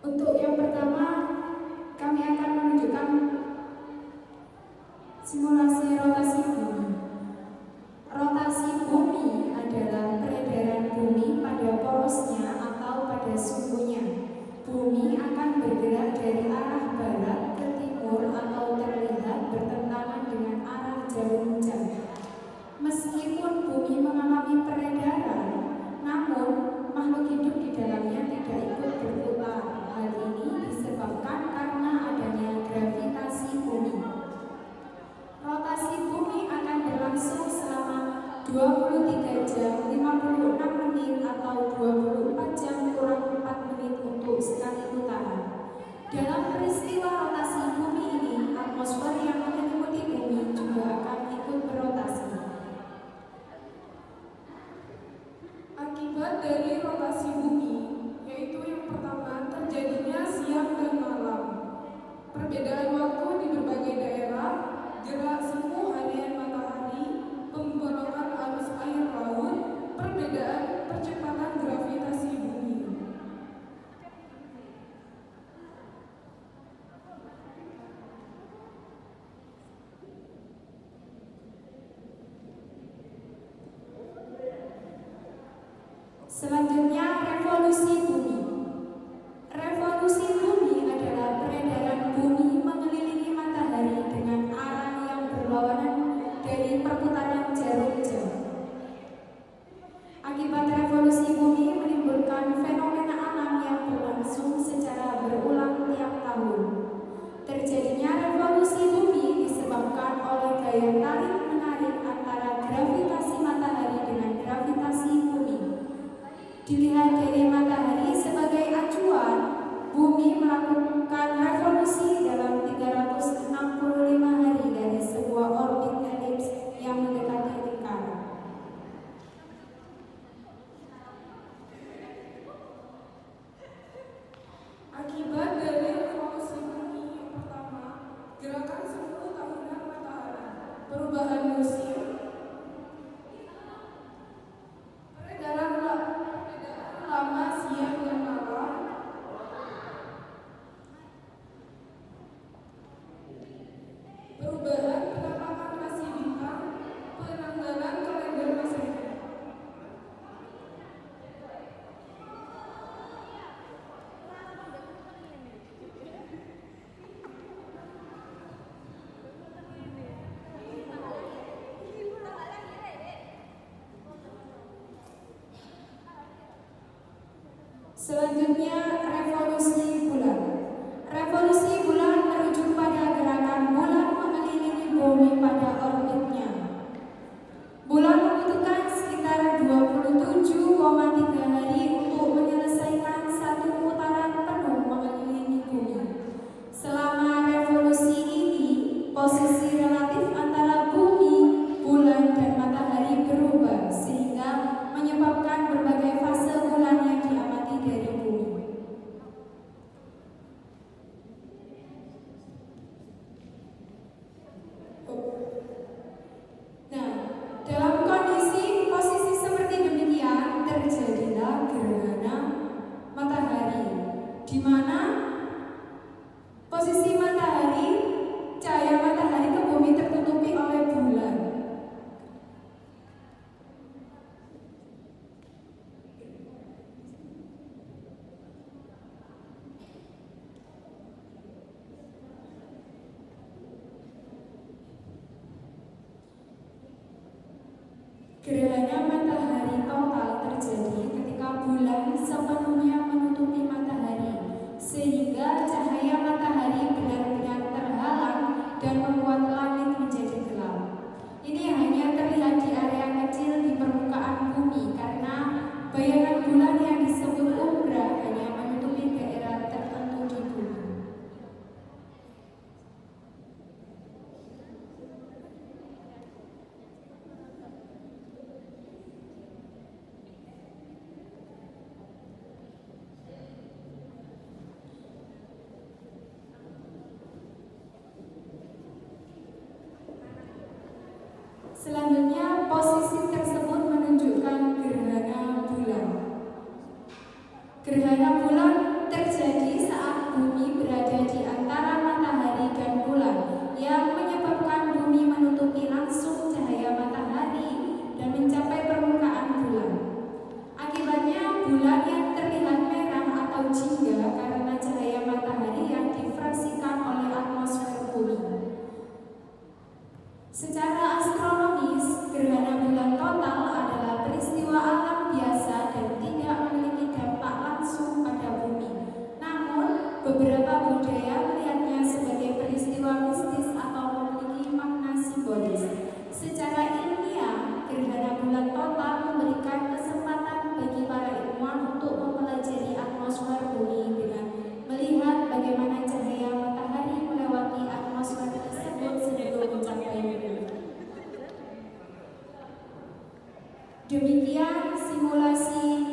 Untuk yang pertama, kami akan menunjukkan simulasi rotasi bumi. Rotasi bumi adalah peredaran bumi pada porosnya atau pada sumbunya. Bumi akan bergerak dari arah barat ke timur atau terlihat bertentangan dengan arah jarum jam. Meskipun bumi mengalami peredaran, namun makhluk hidup di dalamnya tidak ikut berputar. Hal ini disebabkan karena adanya gravitasi bumi. Rotasi bumi akan berlangsung selama 23 jam 56 menit atau 24 jam kurang 4 menit untuk sekali putaran. Dalam peristiwa rotasi bumi ini, atmosfer yang menyelimuti bumi juga akan ikut berotasi. Akibat dari rotasi bumi, yaitu yang pertama terjadinya siang dan malam, perbedaan waktu di berbagai daerah, gerak semu harian matahari, pembolokan arus air laut, perbedaan percepatan gravitasi bumi. Selanjutnya, revolusi bumi. Revolusi bumi adalah peredaran bumi mengelilingi matahari dengan arah yang berlawanan dari perputaran jarum jam. Akibat revolusi bumi menimbulkan fenomena alam yang berlangsung secara berulang tiap tahun. Terjadinya revolusi bumi disebabkan oleh gaya tarik-menarik antara gravitasi matahari dengan gravitasi bumi. Dilihat dari matahari sebagai acuan, bumi melakukan revolusi dalam 365 hari dari sebuah orbit elips yang mendekati lingkaran. Akibat dari revolusi bumi yang pertama, gerakan semu tahunan matahari, perubahan musim, peredaran lama siang dan malam, perubahan penampakan rasi bintang, penanggalan kalender Masehi. Selanjutnya, revolusi bulan. Revolusi bulan merujuk pada gerakan bulan mengelilingi bumi pada orbitnya. Bulan membutuhkan sekitar 27,3 hari untuk menyelesaikan satu putaran penuh mengelilingi bumi. Selama revolusi ini, posisi relatif antara bumi, bulan, dan matahari berubah sehingga menyebabkan berbagai fase bulan yang diamati dari bumi. Nah, dalam kondisi posisi seperti demikian terjadilah gerhana matahari, di mana posisi matahari, cahaya matahari ke bumi tertutupi oleh bulan. Gerhana matahari total terjadi ketika bulan sepenuhnya menutupi matahari, sehingga cahaya matahari benar-benar terhalang dan membuat langit menjadi gelap. Ini hanya terlihat di area kecil di permukaan bumi karena bayangan bulan yang disebut umbra hanya menutupi daerah tertentu di bumi. terjadi saat bumi berada di antara matahari dan bulan, yang menyebabkan bumi menutupi langsung cahaya matahari dan mencapai permukaan bulan. Akibatnya, bulan yang terlihat merah atau jingga karena cahaya matahari yang difraksikan oleh atmosfer bumi. Secara astronomis, gerhana bulan total adalah peristiwa alam biasa dan tidak memiliki dampak langsung pada bumi. Namun, beberapa budaya melihatnya sebagai peristiwa mistis atau memiliki makna simbolis. Secara ilmiah, gerhana bulan total memberikan kesempatan bagi para ilmuwan untuk mempelajari atmosfer bumi dengan melihat bagaimana cahaya matahari melewati atmosfer tersebut sebelum mencapai bumi. Demikian simulasi